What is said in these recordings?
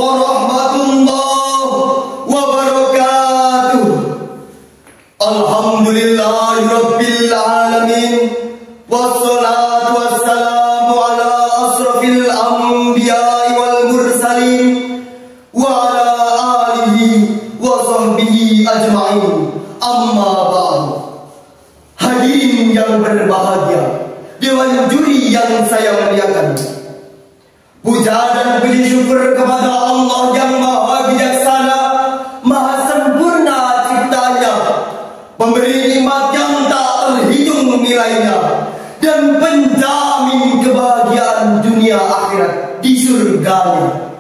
warahmatullahi wabarakatuh. Alhamdulillahi rabbil alamin, wassalatu wassalamu ala asrafil anbiya'i wal mursalin wa ala alihi wa sahbihi ajma'in. Amma ba'du. Hadirin yang berbahagia, dewan juri yang saya muliakan, puja dan puji syukur kepada Allah yang maha bijaksana, maha sempurna ciptanya, pemberi nikmat yang tak terhitung nilainya, dan penjamin kebahagiaan dunia akhirat di surganya.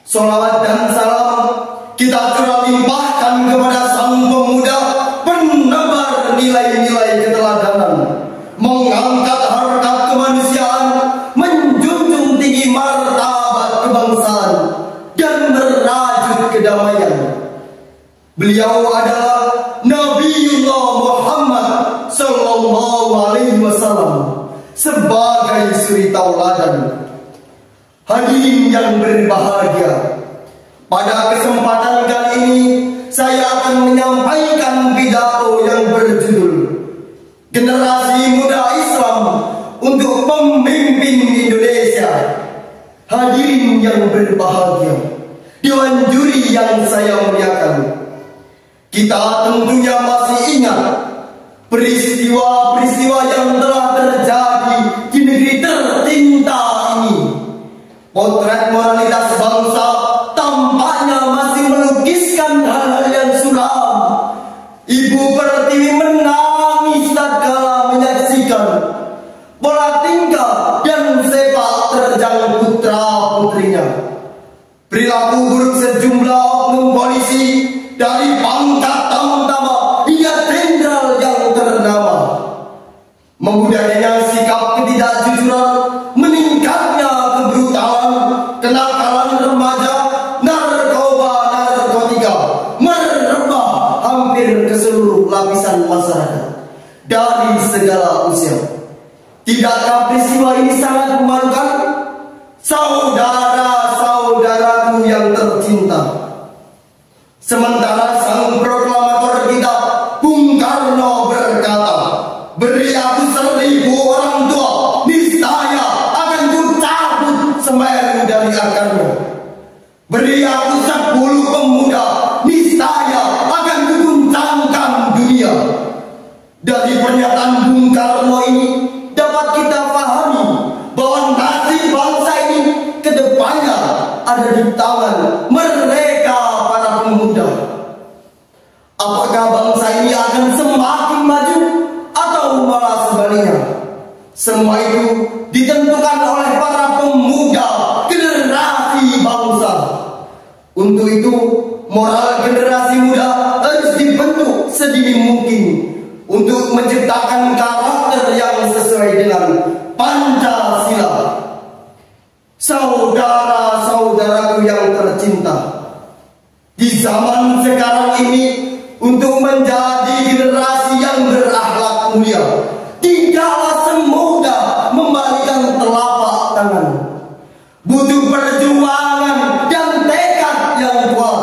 Salawat dan salam kita curah limpahkan kepada sang pemuda, penebar nilai-nilai keteladanan, mengangkat harkat kemanusiaan, menjunjung tinggi martabat kebangsaan, dan merajut kedamaian. Beliau adalah Nabiullah Muhammad sallallahu alaihi wasallam sebagai suri tauladan. Hadirin yang berbahagia, pada kesempatan kali ini saya akan menyampaikan pidato yang berjudul Generasi Muda Islam untuk Pemimpin Indonesia. Hadirin yang berbahagia, dewan juri yang saya muliakan, kita tentunya masih ingat peristiwa-peristiwa yang telah terjadi di negeri tercinta ini. Potret moralitas bangsa tampaknya masih melukiskan hal-hal yang suram. Ibu Pertiwi menangis tatkala menyaksikan pola tingkah dan sepak terjang putra-putrinya. Perilaku buruk sejumlah oknum polisi dari pangkat tamtama hingga jenderal yang ternama. Membudayanya sikap ketidakjujuran, meningkatnya kebrutalan, kenakalan remaja, narkotika merebak hampir ke seluruh lapisan masyarakat dari segala usia. Tidakkah peristiwa ini sangat memalukan? Saudara-saudaraku yang tercinta, sementara sang proklamator kita Bung Karno berkata, beri aku 1000 orang tua, niscaya akan kucabut Semeru dari akarnya. Beri aku 10 pemuda, niscaya akan kuguncangkan dunia. Dari pernyataan Bung Karno ini dapat kita pahami bahwa nasib bangsa ini ke depannya ada di tangan mereka para pemuda. Apakah bangsa ini akan semakin maju atau malah sebaliknya? Semua itu ditentukan oleh para pemuda generasi bangsa. Untuk itu, moral generasi muda harus dibentuk sedini mungkin untuk menciptakan karakter yang sesuai dengan Pancasila. Saudara-saudaraku yang tercinta, di zaman sekarang ini, untuk menjadi generasi yang berakhlak mulia, tidaklah semudah membalikan telapak tangan. Butuh perjuangan dan tekad yang kuat.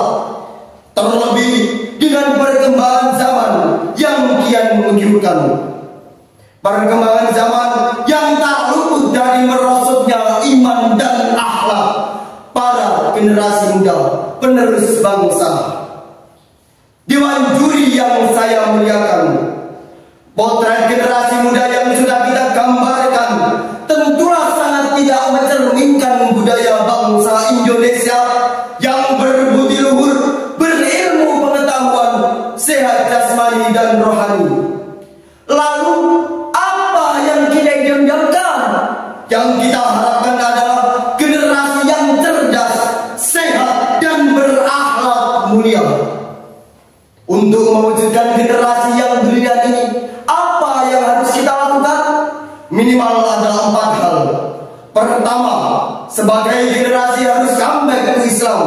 Terlebih dengan perkembangan zaman yang kian menggiurkan. Perkembangan zaman yang tak luput dari merosotnya iman dan akhlak para generasi muda penerus bangsa. Dewan juri yang saya muliakan, potret generasi muda yang sudah kita gambarkan tentulah sangat tidak mencerminkan budaya bangsa Indonesia yang berbudi luhur, berilmu pengetahuan, sehat jasmani dan rohani. Lalu apa yang kita idamkan? Yang kita harapkan adalah generasi yang cerdas, sehat dan berakhlak mulia. Untuk mewujudkan generasi yang brilian ini, apa yang harus kita lakukan? Minimal ada 4 hal. Pertama, sebagai generasi harus comeback to Islam.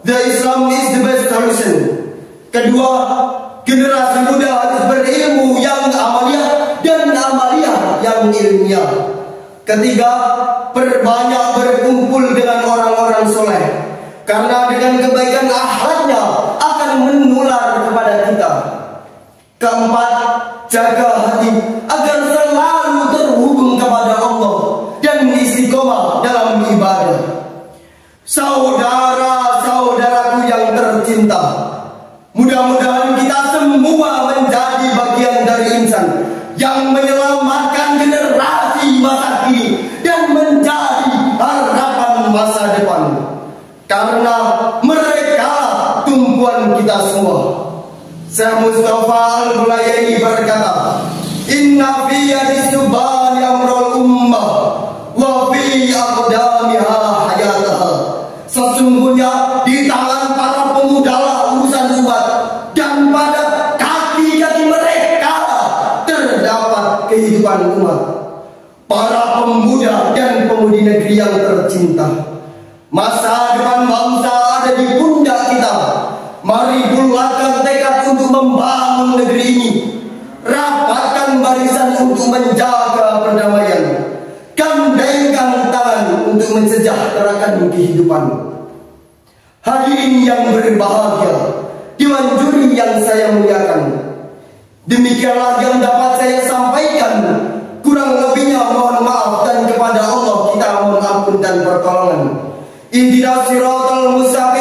The Islam is the best solution. Kedua, generasi muda harus berilmu yang amaliyah dan amaliyah yang ilmiah. Ketiga, perbanyak berkumpul dengan orang-orang soleh. karena dengan kebaikan akhlaknya akan menular kepada kita. Keempat, jaga hati agar selalu terhubung kepada Allah dan istiqomah dalam ibadah. Saudara-saudaraku yang tercinta, mudah-mudahan kita semua menjadi bagian dari insan yang menyelamatkan generasi masa kini dan menjadi harapan masa depan. Karena mereka tumpuan kita semua. Syekh Mustafa Al-Hulayani berkata, "Inna fi yadi subhani amrul ummah wa fi aqdamiha hayataha." Sesungguhnya di tangan para pemuda urusan umat, dan pada kaki-kaki mereka terdapat kehidupan umat. Para pemuda dan pemudi negeri yang tercinta, masa depan bangsa ada di pundak kita. Mari bulatkan tekad untuk membangun negeri ini. Rapatkan barisan untuk menjaga perdamaian. Gandengkan tangan untuk mensejahterakan kehidupan. Hadirin yang berbahagia, Dewan Juri yang saya muliakan, demikianlah yang dapat saya sampaikan. Kurang lebihnya mohon maaf, dan kepada Allah kita mohon ampun dan pertolongan. Ihdinas siratal mustaqim.